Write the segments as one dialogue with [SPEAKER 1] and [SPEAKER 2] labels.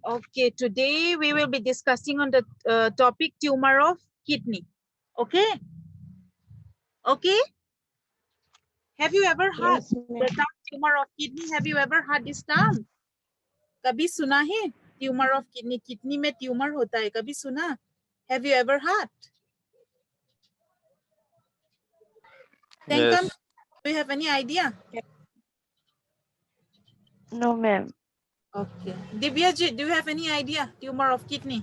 [SPEAKER 1] Okay, today we will be discussing on the topic tumor of kidney. Okay, okay. Have you ever heard
[SPEAKER 2] Yes,
[SPEAKER 1] the
[SPEAKER 2] ma'am.
[SPEAKER 1] term tumor of kidney? Have you ever heard this term? कभी सुना है? Tumor of kidney, kidney में tumor होता है, कभी सुना? Have you ever heard? Tenkam,
[SPEAKER 3] Yes.
[SPEAKER 1] do you have any idea?
[SPEAKER 2] No, ma'am.
[SPEAKER 1] Okay. Divyaji, do you have any idea? Tumor of kidney.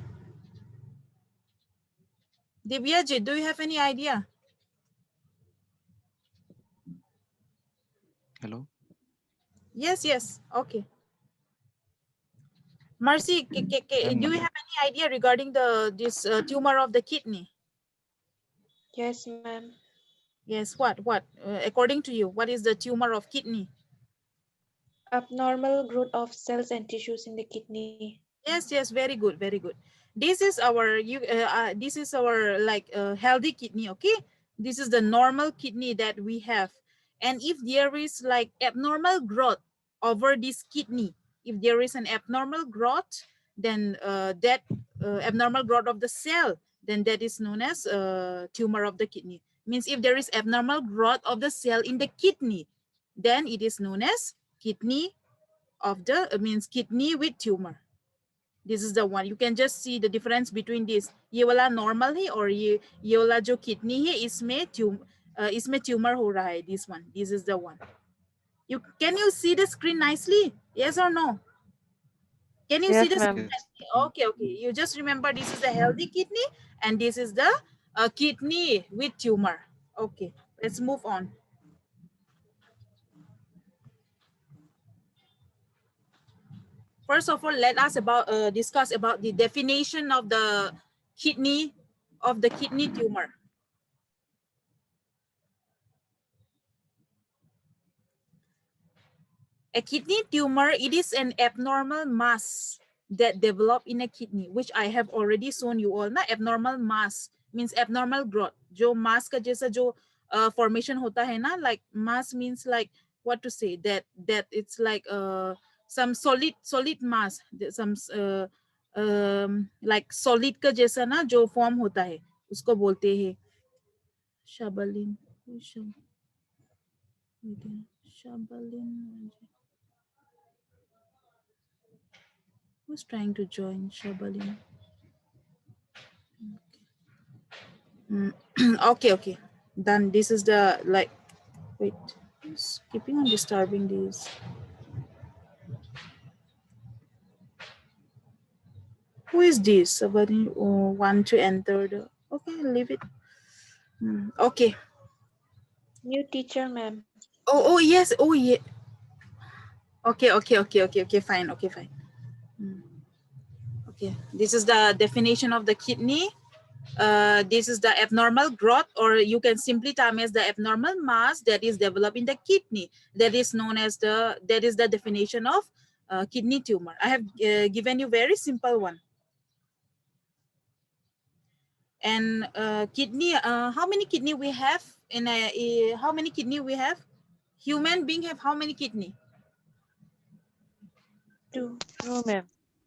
[SPEAKER 1] Divyaji, do you have any idea?
[SPEAKER 3] Hello.
[SPEAKER 1] Yes, yes. Okay. Mercy, do you have any idea regarding this tumor of the kidney?
[SPEAKER 2] Yes, ma'am.
[SPEAKER 1] Yes, what? According to you, what is the tumor of kidney?
[SPEAKER 2] Abnormal growth of cells and tissues in the kidney.
[SPEAKER 1] Yes, yes, very good, very good. This is our this is our like healthy kidney, okay? This is the normal kidney that we have. And if there is like abnormal growth over this kidney, if there is an abnormal growth, then that abnormal growth of the cell, then that is known as tumor of the kidney. Means if there is abnormal growth of the cell in the kidney, then it is known as kidney of the means kidney with tumor. This is the one. You can just see the difference between this. ये वाला normal है और ये वाला जो kidney है इसमें tumor हो रहा है. This one. This is the one. Can you see the screen nicely? Yes or no? Can you see
[SPEAKER 2] Yes,
[SPEAKER 1] the screen
[SPEAKER 2] ma'am.
[SPEAKER 3] Yes.
[SPEAKER 1] nicely? Okay, okay. You just remember this is a healthy kidney and this is the kidney with tumor. Okay, let's move on. First of all, let us discuss about the definition of the kidney tumor. A kidney tumor, it is an abnormal mass that develop in a kidney, which I have already shown you all. Na abnormal mass means abnormal growth. जो mass का जैसा जो formation होता है ना, like mass means like what to say that it's like some solid mass, some like solid का जैसा ना जो form होता है, उसको बोलते हैं shabalin. Shabalin. Who's trying to join Shabalin? Okay, okay. Then this is the like. Wait, who's keeping on disturbing these? Who is this? Somebody want to enter the. Okay, leave it. Okay.
[SPEAKER 2] New teacher, ma'am.
[SPEAKER 1] Oh yes. Oh yeah. Okay. Fine. Okay, fine. Okay. This is the definition of the kidney. This is the abnormal growth, or you can simply term as the abnormal mass that is developed in the kidney. That is known as that is the definition of kidney tumor. I have given you very simple one. And kidney, how many kidney we have in how many kidney we have? Human being have how many kidney?
[SPEAKER 2] 2. No, ma'am.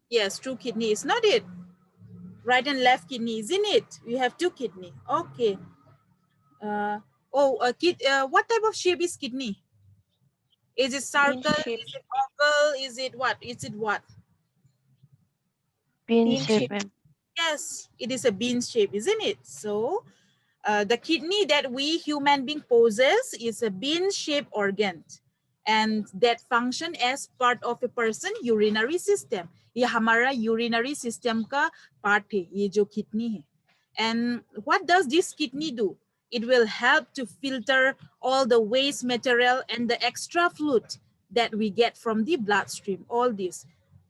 [SPEAKER 1] Yes, 2 kidney is not it. Right and left kidney, isn't it? We have 2 kidney. Okay. What type of shape is kidney? Is it circle?
[SPEAKER 2] Bean shape.
[SPEAKER 1] Is it oval? Is it what? Is it what?
[SPEAKER 2] Bean shape, ma'am.
[SPEAKER 1] Yes, it is a bean shape, isn't it? So the kidney that we human being possess is a bean shaped organ, and that function as part of a person urinary system. ये हमारा urinary system का part है, ये जो kidney है. And what does this kidney do? It will help to filter all the waste material and the extra fluid that we get from the bloodstream. All this.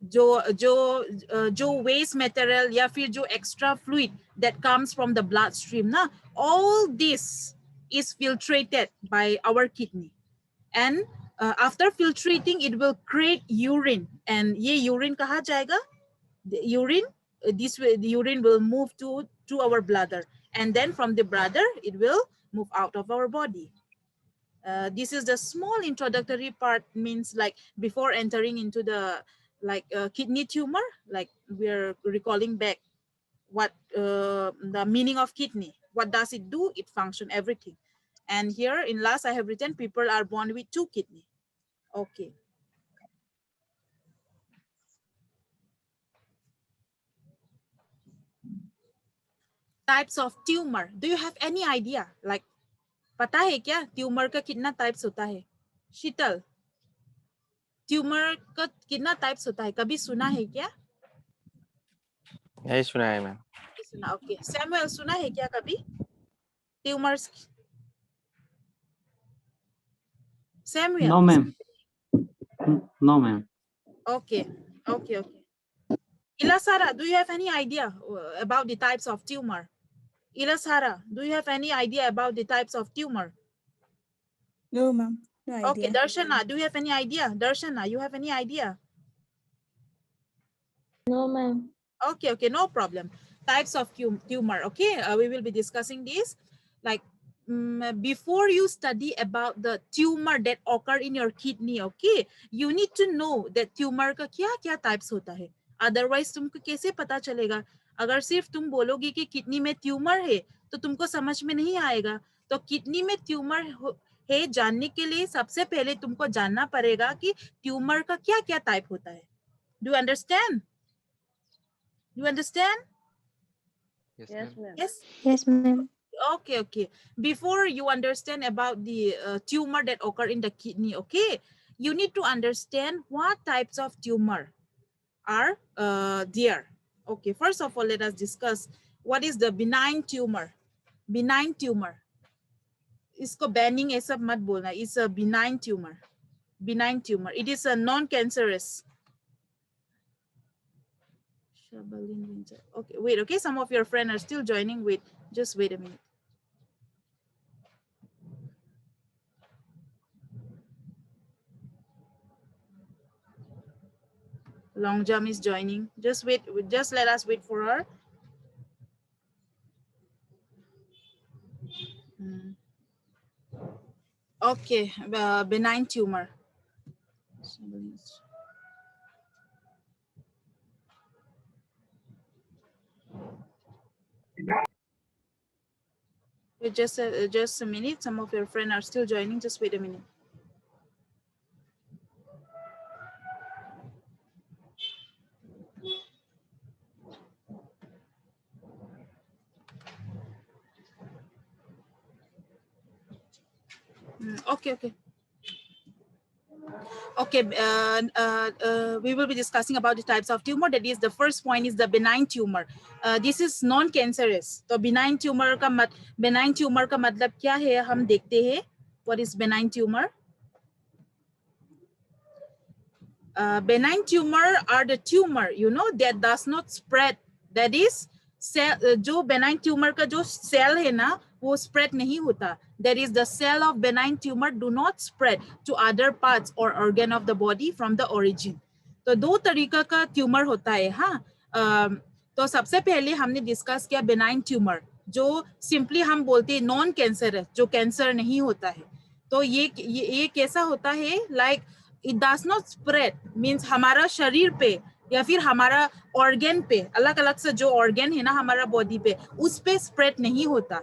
[SPEAKER 1] जो waste material या फिर जो extra fluid that comes from the bloodstream ना, all this is filtrated by our kidney, and after filtrating it will create urine, and ये urine कहाँ जाएगा? The urine, this way the urine will move to our bladder, and then from the bladder it will move out of our body. This is the small introductory part, means like before entering into the like kidney tumor, like we're recalling back what the meaning of kidney. What does it do? It function everything. And here in last I have written people are born with 2 kidney. Okay. Types of tumor. Do you have any idea? Like पता है क्या tumour का कितना types होता है? शीतल, tumour का कितना types होता है? कभी सुना है क्या?
[SPEAKER 3] यही सुना है मैम।
[SPEAKER 1] सुना, ओके। सैमुअल सुना है क्या कभी tumours? Samuel?
[SPEAKER 4] No, ma'am. No, ma'am.
[SPEAKER 1] Okay, okay, okay. Ilasara, do you have any idea about the types of tumor? Ilasara, do you have any idea about the types of tumor?
[SPEAKER 5] No, ma'am. No idea.
[SPEAKER 1] Okay, Darshana, do you have any idea? Darshana, you have any idea?
[SPEAKER 2] No, ma'am.
[SPEAKER 1] Okay, okay, no problem. Types of tumor, okay? We will be discussing this. Like, before you study about the tumor that occur in your kidney, okay? You need to know that tumor का क्या-क्या types होता है. Otherwise, तुमको कैसे पता चलेगा? अगर सिर्फ तुम बोलोगे कि किडनी में ट्यूमर है, तो तुमको समझ में नहीं आएगा. तो किडनी में ट्यूमर है जानने के लिए सबसे पहले तुमको जानना पड़ेगा कि ट्यूमर का क्या-क्या टाइप होता है. Do you understand? You understand?
[SPEAKER 2] Yes, ma'am.
[SPEAKER 1] Yes.
[SPEAKER 2] Yes, ma'am.
[SPEAKER 1] Okay, okay. Before you understand about the tumor that occur in the kidney, okay, you need to understand what types of tumor are there. Okay, first of all, let us discuss what is the benign tumor. Benign tumor. इसको banning ऐसा मत बोलना. It's a benign tumor. Benign tumor. It is a non-cancerous. Okay, wait, okay. Some of your friends are still joining. Wait, just wait a minute. Long Jump is joining. Just wait, just let us wait for her. Okay, benign tumor. Wait, just a minute. Some of your friends are still joining. Just wait a minute. Okay, okay. Okay, we will be discussing about the types of tumor. That is, the first point is the benign tumor. This is non-cancerous. So benign tumor का मतलब क्या है? हम देखते हैं. What is benign tumor? Benign tumor are the tumor, you know, that does not spread. That is, cell, जो benign tumor का जो cell है ना, वो spread नहीं होता. That is, the cell of benign tumor do not spread to other parts or organ of the body from the origin. तो दो तरीका का tumor होता है, हाँ. तो सबसे पहले हमने डिस्कस किया benign tumor, जो simply हम बोलते हैं non cancerous, जो कैंसर नहीं होता है. तो ये कैसा होता है? Like it does not spread, means हमारा शरीर पे या फिर हमारा ऑर्गन पे, अलग अलग से जो ऑर्गन है ना हमारा बॉडी पे, उस पे स्प्रेड नहीं होता.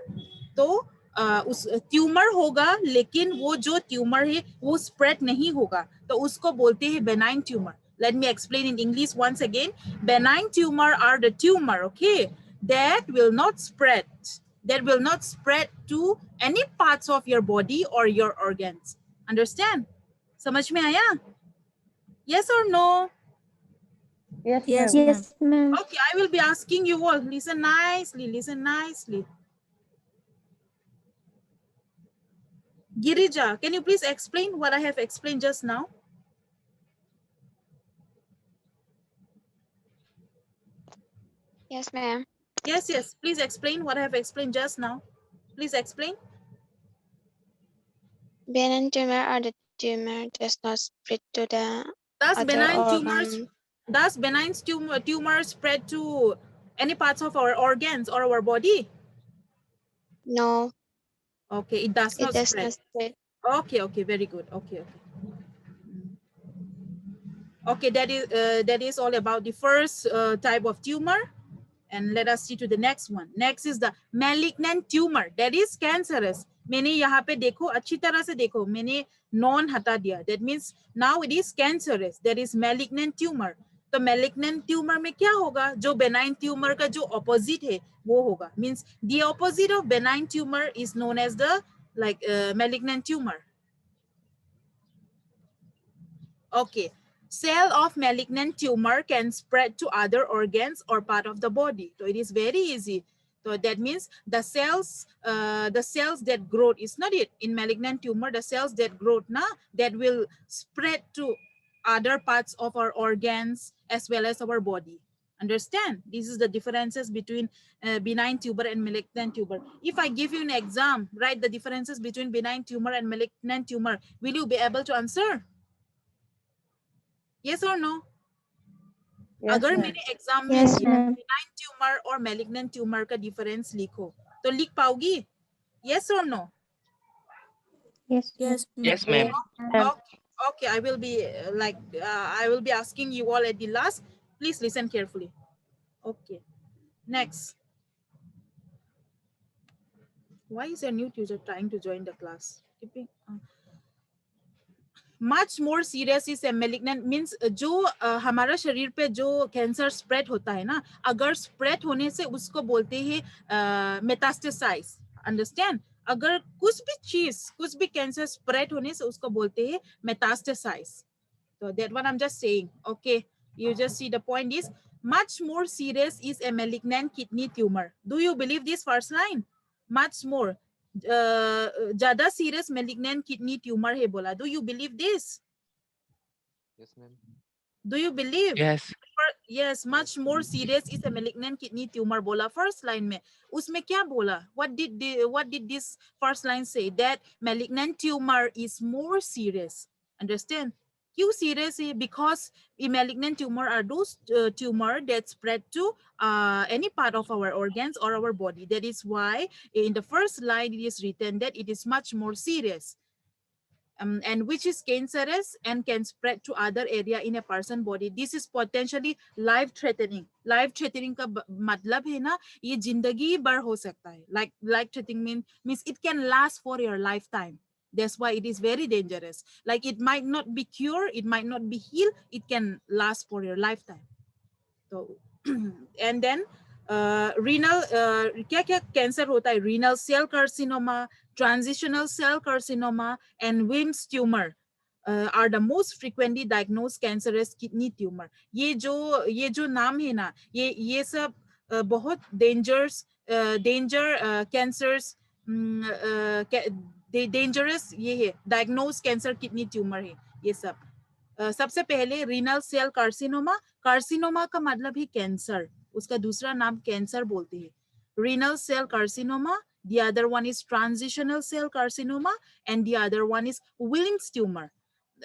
[SPEAKER 1] तो उस ट्यूमर होगा, लेकिन वो जो ट्यूमर है वो स्प्रेड नहीं होगा, तो उसको बोलते हैं benign tumour. Let me explain in English once again. Benign tumor are the tumor, okay, that will not spread to any parts of your body or your organs. Understand? समझ में आया? Yes or no?
[SPEAKER 2] Yes,
[SPEAKER 5] Yes,
[SPEAKER 2] ma'am.
[SPEAKER 5] yes,
[SPEAKER 2] ma'am.
[SPEAKER 1] Okay, I will be asking you all. Listen nicely, listen nicely. Girija, can you please explain what I have explained just now?
[SPEAKER 6] Yes, ma'am.
[SPEAKER 1] Yes, yes, please explain what I have explained just now. Please explain.
[SPEAKER 6] Benign tumor or the tumor does not spread to the
[SPEAKER 1] Does
[SPEAKER 6] other
[SPEAKER 1] benign tumor spread to any parts of our organs or our body?
[SPEAKER 6] No,
[SPEAKER 1] Okay, it does
[SPEAKER 6] it
[SPEAKER 1] not
[SPEAKER 6] does
[SPEAKER 1] spread.
[SPEAKER 6] not spread.
[SPEAKER 1] Okay, okay, very good. Okay, okay. Okay, that is all about the first type of tumor. And let us see to the next one. Next is the malignant tumor, that is cancerous. मैंने यहाँ पे देखो, अच्छी तरह से देखो, मैंने non हटा दिया. That means now it is cancerous. That is malignant tumor. तो malignant tumor में क्या होगा? जो benign tumor का जो opposite है वो होगा. Means the opposite of benign tumor is known as the malignant tumor. Okay. Cell of malignant tumor can spread to other organs or part of the body. So it is very easy. So that means the cells that grow is not it in malignant tumor. The cells that grow now that will spread to other parts of our organs as well as our body. Understand? This is the differences between benign tumor and malignant tumor. If I give you an exam, write the differences between benign tumor and malignant tumor. Will you be able to answer? Yes or no?
[SPEAKER 2] Yes,
[SPEAKER 1] अगर
[SPEAKER 2] ma'am.
[SPEAKER 1] मेरे exam में
[SPEAKER 2] Yes, ma'am.
[SPEAKER 1] benign tumor और malignant tumor का difference लिखो तो लिख पाओगी? Yes or no?
[SPEAKER 2] Yes,
[SPEAKER 5] Yes, ma'am.
[SPEAKER 3] Yes, ma'am.
[SPEAKER 1] Okay, okay. I will be I will be asking you all at the last. Please listen carefully. Okay. Next. Why is a new user trying to join the class? Much more serious is a malignant means जो हमारा शरीर पे जो cancer spread होता है ना, अगर spread होने से उसको बोलते हैं मेटास्टेसाइज. अंडरस्टैंड? अगर कुछ भी कैंसर स्प्रेड होने से उसको बोलते हैं metastasise. So that one I'm just saying. Okay, you just see the point is much more serious is a malignant kidney tumor. Do you believe this first line? Much more. ज़्यादा serious malignant kidney tumor है बोला. Do you believe this?
[SPEAKER 3] Yes, ma'am.
[SPEAKER 1] Do you believe?
[SPEAKER 3] Yes.
[SPEAKER 1] Yes, much more serious is a malignant kidney tumor बोला first line में. उसमें क्या बोला? What did this first line say? That malignant tumor is more serious. Understand? क्यों serious है? Because a malignant tumor are those tumor that spread to any part of our organs or our body. That is why in the first line it is written that it is much more serious. And which is cancerous and can spread to other area in a person body. This is potentially life threatening. Life threatening का मतलब है ना, ये जिंदगी भर हो सकता है. Like life threatening means it can last for your lifetime. That's why it is very dangerous. Like it might not be cured, it might not be healed, it can last for your lifetime. So and then renal क्या क्या cancer होता है? Renal cell carcinoma, transitional cell carcinoma, and Wilms tumor are the most frequently diagnosed cancerous kidney tumor. ये जो नाम है ना, ये सब बहुत danger cancers dangerous ये है diagnosed cancer kidney tumor है ये सब. सबसे पहले रीनल सेल कार्सिनोमा. कार्सिनोमा का मतलब है कैंसर, उसका दूसरा नाम कैंसर बोलते हैं. Renal cell carcinoma, the other one is transitional cell carcinoma, and the other one is Wilms tumor.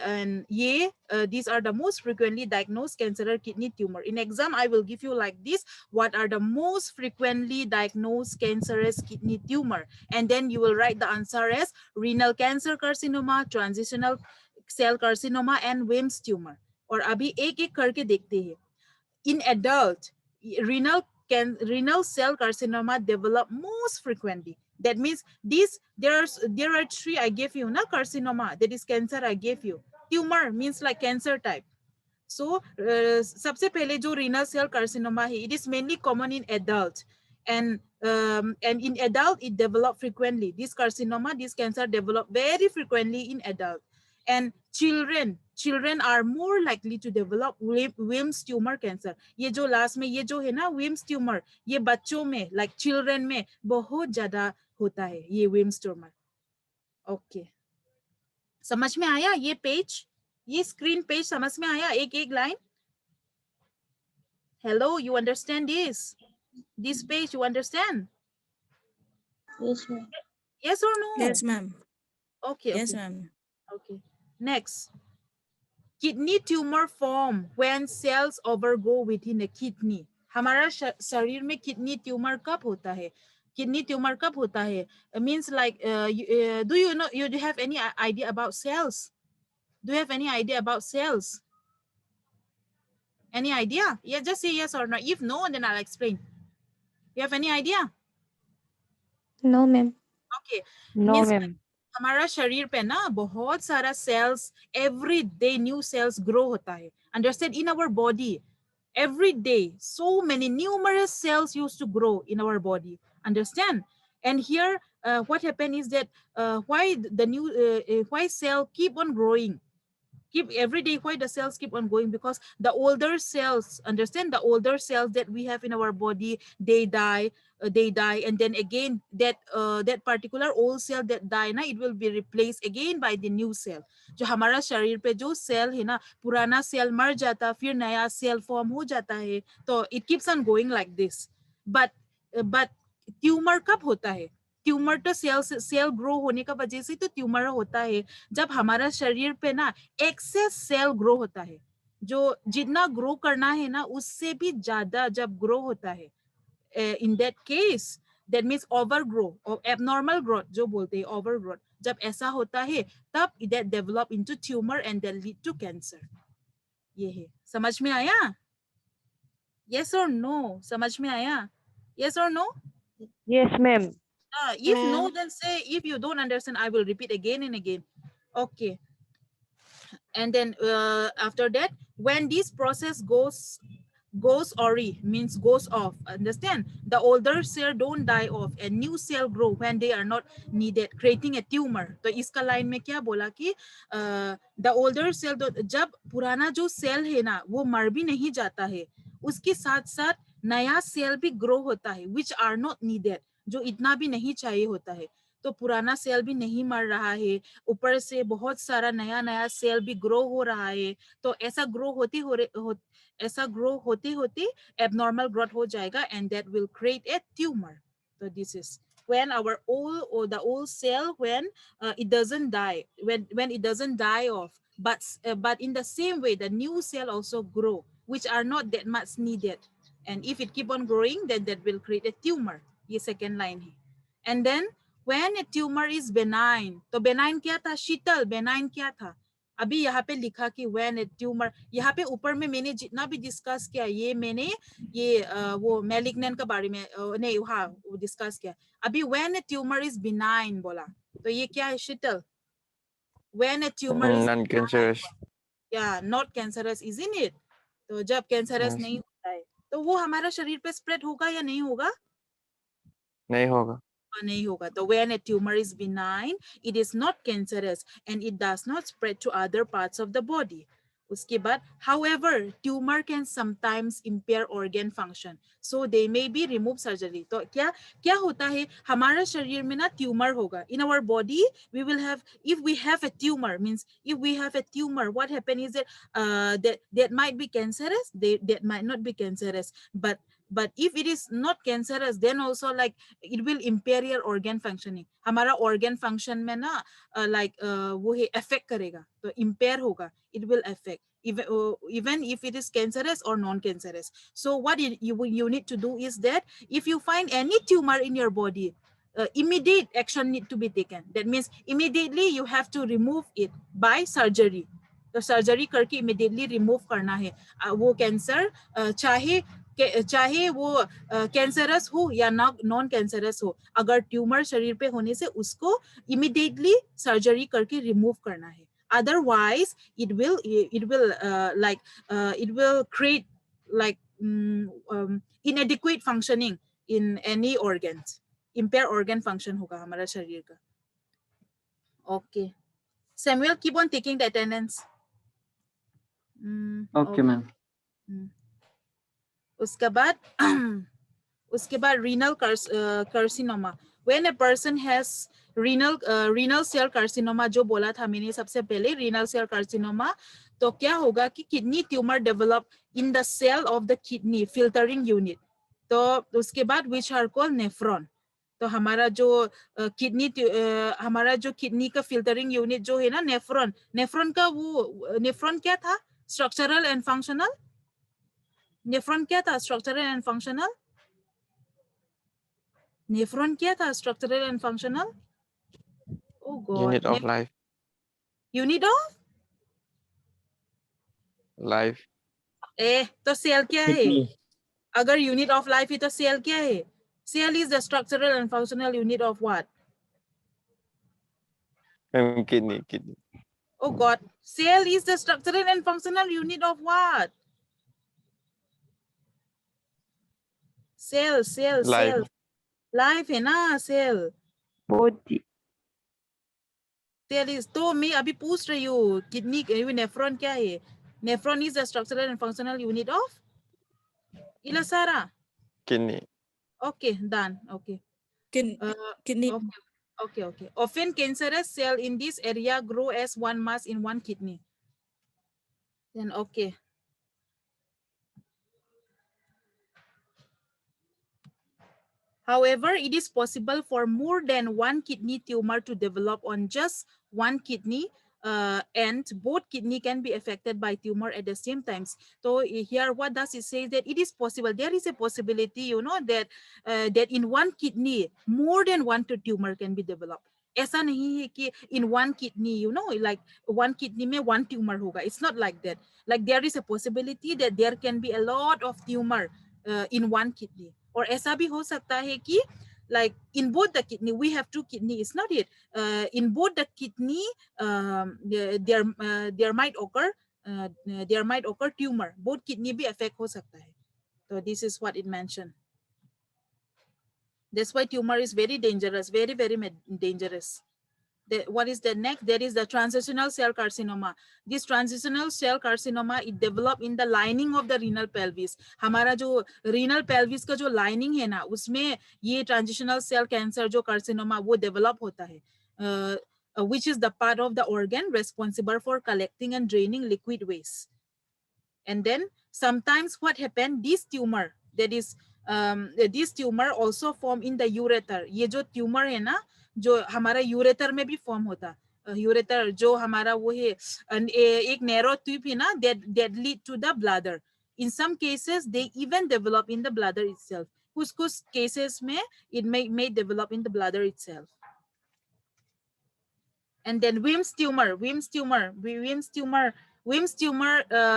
[SPEAKER 1] And these are the most frequently diagnosed cancerous kidney tumor. In exam, I will give you like this: what are the most frequently diagnosed cancerous kidney tumor? And then you will write the answer as renal cancer carcinoma, transitional cell carcinoma, and Wilms tumor. और अभी एक एक करके देखते हैं. In adult, renal cell carcinoma develop most frequently. That means there are three I gave you, na carcinoma, that is cancer I gave you. Tumor means like cancer type. So सबसे पहले जो renal cell carcinoma है, it is mainly common in adult. And in adult it develop frequently. This carcinoma, this cancer develop very frequently in adult. And children are more likely to develop Wilms tumor cancer. ये जो last में ये जो है ना Wilms tumor, ये बच्चों में like children में बहुत ज़्यादा होता है ये Wilms tumor. Okay. समझ में आया ये पेज? ये स्क्रीन पेज समझ में आया एक एक line? Hello, you understand this? This page you understand?
[SPEAKER 2] Yes, ma'am.
[SPEAKER 1] Yes or no?
[SPEAKER 5] Yes, ma'am.
[SPEAKER 1] Okay.
[SPEAKER 5] Yes,
[SPEAKER 1] Okay.
[SPEAKER 5] ma'am.
[SPEAKER 1] Okay. Next. Kidney tumor form when cells overgrow within the kidney. हमारा शरीर में kidney tumor कब होता है? Kidney tumor कब होता है? Means like do you know, you have any idea about cells? Do you have any idea about cells? Any idea? Yeah, just say yes or no. If no, then I'll explain. You have any idea?
[SPEAKER 2] No, ma'am.
[SPEAKER 1] Okay.
[SPEAKER 2] No,
[SPEAKER 1] Means
[SPEAKER 2] ma'am.
[SPEAKER 1] हमारा शरीर पे ना बहुत सारा cells every day new cells grow होता है. Understand? In our body, every day so many numerous cells used to grow in our body. Understand? And here what happened is that why the new why cell keep on growing, keep every day, why the cells keep on going? Because the older cells, understand, the older cells that we have in our body, they die, and then again that particular old cell that die na, it will be replaced again by the new cell. जो हमारा शरीर पे जो cell है ना, पुराना cell मर जाता, फिर नया सेल फॉर्म हो जाता है, तो it keeps on going like this. But tumour कब होता है? ट्यूमर तो सेल ग्रो होने का वजह से तो ट्यूमर होता है जब हमारा शरीर पे ना एक्सेस सेल ग्रो होता है, जो जितना ग्रो करना है ना उससे भी ज्यादा जब ग्रो होता है, in that case that means over grow और एबनॉर्मल ग्रोथ जो बोलते हैं ओवर ग्रोथ, जब ऐसा होता है तब that develop into tumour and that lead to cancer. ये है, समझ में आया? यस और नो? समझ में आया? यस और no?
[SPEAKER 2] Yes, ma'am.
[SPEAKER 1] If no,
[SPEAKER 6] Ma'am.
[SPEAKER 1] then say. If you don't understand, I will repeat again and again. Okay. And then after that, when this process goes ori, means goes off, understand, the older cell don't die off and new cell grow when they are not needed, creating a tumor. तो इसका line में क्या बोला कि the older cell, जब पुराना जो cell है ना वो मर भी नहीं जाता है, उसके साथ साथ नया सेल भी ग्रो होता है, which are not needed, जो इतना भी नहीं चाहिए होता है. तो पुराना सेल भी नहीं मर रहा है, ऊपर से बहुत सारा नया नया सेल भी ग्रो हो रहा है. तो ऐसा ग्रो होते होते abnormal growth हो जाएगा and that will create a tumor. So this is when our old or the old cell, when it doesn't die, when it doesn't die off, but in the same way the new cell also grow, which are not that much needed, and if it keep on growing then that will create a tumor. ये second line है. And then when a tumor is benign, तो benign क्या था? शीतल, benign क्या था? अभी यहाँ पे लिखा कि when a tumor, यहाँ पे ऊपर में मैंने जितना भी डिस्कस किया, ये मैंने ये वो malignant के बारे में नहीं, हाँ वो डिस्कस किया. अभी when a tumor is benign बोला, तो ये क्या है शीतल? When a tumor is
[SPEAKER 3] Non-cancerous.
[SPEAKER 1] yeah, not cancerous, isn't it? तो जब cancerous
[SPEAKER 3] Yes.
[SPEAKER 1] नहीं होता है तो वो हमारा शरीर पे स्प्रेड होगा या नहीं होगा?
[SPEAKER 3] नहीं होगा.
[SPEAKER 1] नहीं होगा. तो when a tumor is benign, it is not cancerous and it does not spread to other parts of the body. उसके बाद, however, tumor can sometimes impair organ function, so they may be removed surgery. तो क्या होता है हमारा शरीर में ना ट्यूमर होगा. In our body, we will have, if we have a tumor, means if we have a tumor, what happen is that that might be cancerous, that might not be cancerous, but if it is not cancerous, then also like it will impair your organ functioning. हमारा organ function में ना like वो है affect करेगा, तो impair होगा, it will affect even if it is cancerous or non-cancerous. So what you need to do is that if you find any tumor in your body, immediate action need to be taken. That means immediately you have to remove it by surgery. तो surgery करके immediately remove करना है वो cancer, चाहे वो cancerous हो या non cancerous हो. अगर ट्यूमर शरीर पे होने से उसको इमीडिएटली सर्जरी करके रिमूव करना है. Otherwise, it will create like inadequate functioning in any organs. Impair organ function होगा हमारा शरीर का. Okay. Samuel, keep on taking the attendance.
[SPEAKER 4] Okay, ma'am.
[SPEAKER 1] उसके बाद renal carcinoma. When a person has renal cell carcinoma, जो बोला था मैंने सबसे पहले, renal cell carcinoma, तो क्या होगा कि kidney tumor develop in the cell of the kidney filtering unit. तो उसके बाद which are called nephron. तो हमारा जो किडनी का फिल्टरिंग यूनिट जो है ना नेफ्रॉन का वो नेफ्रॉन क्या था? Structural and functional. नेफ्रॉन क्या था? Structural and functional. नेफ्रॉन क्या था? Structural and functional. Oh God.
[SPEAKER 3] Unit of life.
[SPEAKER 1] Unit of
[SPEAKER 3] Life.
[SPEAKER 1] तो सेल क्या है?
[SPEAKER 7] Kidney.
[SPEAKER 1] अगर यूनिट ऑफ लाइफ है तो सेल क्या है? Cell is the structural and functional unit of what?
[SPEAKER 3] Kidney.
[SPEAKER 1] Oh God, cell is the structural and functional unit of what? Cell.
[SPEAKER 3] Life.
[SPEAKER 1] Life है ना cell.
[SPEAKER 2] Body.
[SPEAKER 1] Cell is, तो मैं अभी पूछ रही हूँ किडनी नेफ्रॉन क्या है? Nephron is the structural and functional unit of Ilasara.
[SPEAKER 3] Kidney.
[SPEAKER 1] Okay, done. Okay.
[SPEAKER 5] Kidney.
[SPEAKER 1] Okay. Often cancerous cell in this area grow as one mass in one kidney. Then okay. However, it is possible for more than one kidney tumor to develop on just one kidney, and both kidney can be affected by tumor at the same times. So here, what does it say? That it is possible. There is a possibility, you know, that that in one kidney, more than one tumor can be developed. ऐसा नहीं है कि in one kidney, you know, like one kidney में one tumor होगा. It's not like that. Like there is a possibility that there can be a lot of tumor in one kidney. और ऐसा भी हो सकता है कि like in both the kidney we have two kidney, it's not it, in both the kidney there might occur tumor, both kidney भी affect हो सकता है. So this is what it mentioned. That's why tumor is very dangerous, very dangerous. What is the next? There is the transitional cell carcinoma. This transitional cell carcinoma, it develop in the lining of the renal pelvis. हमारा जो renal pelvis का जो lining है ना, उसमें ये transitional cell cancer जो carcinoma वो develop होता है, which is the part of the organ responsible for collecting and draining liquid waste. And then sometimes what happen? This tumor, that is this tumor also form in the ureter. ये जो tumor है ना, जो हमारा ureter में भी form होता, ureter जो हमारा वो है एक नैरो ट्यूब है ना, that lead to the bladder. In some cases they even develop in the bladder itself. कुछ cases में it may develop in the bladder itself. And then Wilms tumor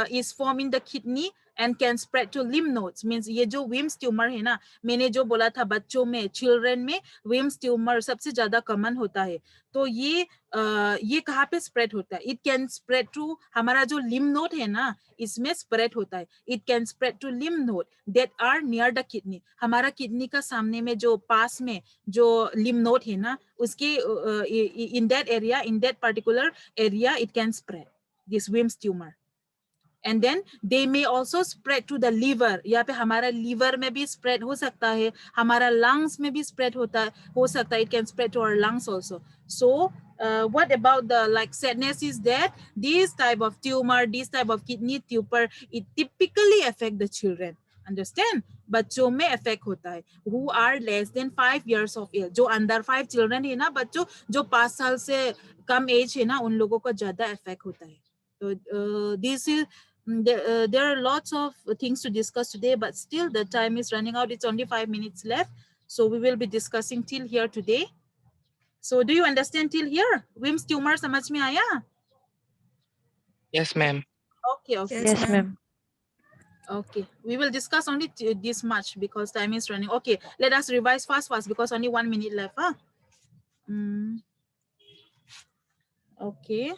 [SPEAKER 1] is formed in the kidney and can spread to lymph nodes. Means ये जो Wilms tumor है ना, मैंने जो बोला था बच्चों में, children में Wilms tumor सबसे ज्यादा common होता है. तो ये कहाँ पे spread होता है? It can spread to हमारा जो lymph node है ना, इसमें spread होता है. It can spread to lymph node that are near the kidney. हमारा kidney का सामने में जो पास में जो lymph node है ना, उसके in that area, in that particular area, it can spread this Wilms tumor. And then they may also spread to the liver. यहाँ पे हमारा liver में भी spread हो सकता है, हमारा lungs में भी spread हो सकता है. It can spread to our lungs also. So what about the like sadness is that this type of tumor, this type of kidney tumor, it typically affect the children. Understand? बच्चों में affect होता है who are less than 5 years of age. जो under 5 children है ना, बच्चों जो 5 साल से कम age है ना, उन लोगों को ज़्यादा affect होता है. So this is there are lots of things to discuss today, but still the time is running out. It's only 5 minutes left, so we will be discussing till here today. So do you understand till here? Wilms tumor समझ में आया?
[SPEAKER 7] Yes, ma'am.
[SPEAKER 1] Okay.
[SPEAKER 2] Yes, ma'am.
[SPEAKER 1] Okay, we will discuss only this much because time is running. Okay, let us revise fast because only 1 minute left. Huh? Okay.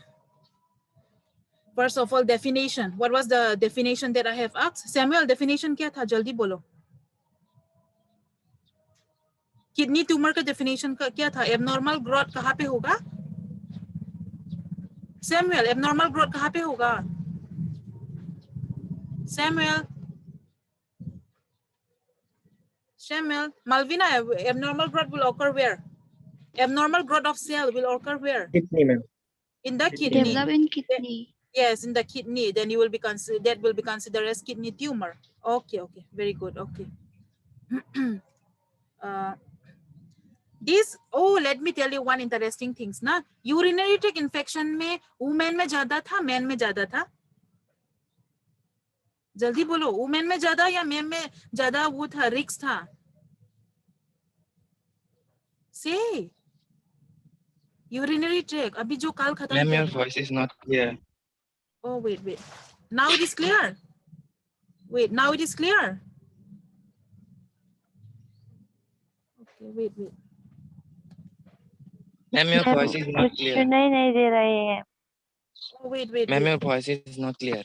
[SPEAKER 1] First of all, definition. What was the definition that I have asked? Samuel, definition क्या था? जल्दी बोलो. Kidney tumor का definition क्या था? Abnormal growth कहाँ पे होगा? Samuel, abnormal growth कहाँ पे होगा? Samuel, Malvina, abnormal growth will occur where? Abnormal growth of cell will occur where?
[SPEAKER 7] Kidney, ma'am.
[SPEAKER 1] In the kidney.
[SPEAKER 6] Develop in kidney.
[SPEAKER 1] Yes, in the kidney. Then you will be that will be considered as kidney tumor. Okay, very good. Okay. Let me tell you one interesting things ना. Urinary tract infection में women में ज़्यादा था, men में ज़्यादा था? जल्दी बोलो, women में ज़्यादा या men में ज़्यादा वो था, risk था? Say. Urinary tract. अभी जो काल खत्म
[SPEAKER 7] Ma'am,
[SPEAKER 1] किया.
[SPEAKER 7] your voice is not clear.
[SPEAKER 1] Oh, wait. Now it is clear. Wait, now it is clear. Okay, wait.
[SPEAKER 7] Ma'am, your voice is not
[SPEAKER 2] कुछ
[SPEAKER 7] clear.
[SPEAKER 2] सुनाई नहीं दे रहा है.
[SPEAKER 1] Oh, wait.
[SPEAKER 7] Ma'am, your voice is not clear.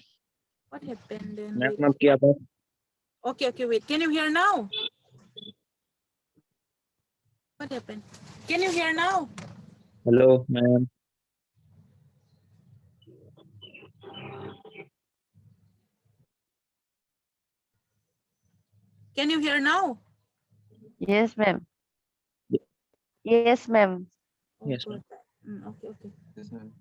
[SPEAKER 1] What happened then?
[SPEAKER 8] Ma'am
[SPEAKER 1] Wait.
[SPEAKER 8] अब क्या बात?
[SPEAKER 1] Okay, wait. Can you hear now? What happened? Can you hear now?
[SPEAKER 8] Hello ma'am.
[SPEAKER 1] Can you hear now?
[SPEAKER 2] Yes, ma'am. Yes, ma'am.
[SPEAKER 1] Oh,
[SPEAKER 8] Yes,
[SPEAKER 1] good. Okay.
[SPEAKER 7] Yes, ma'am.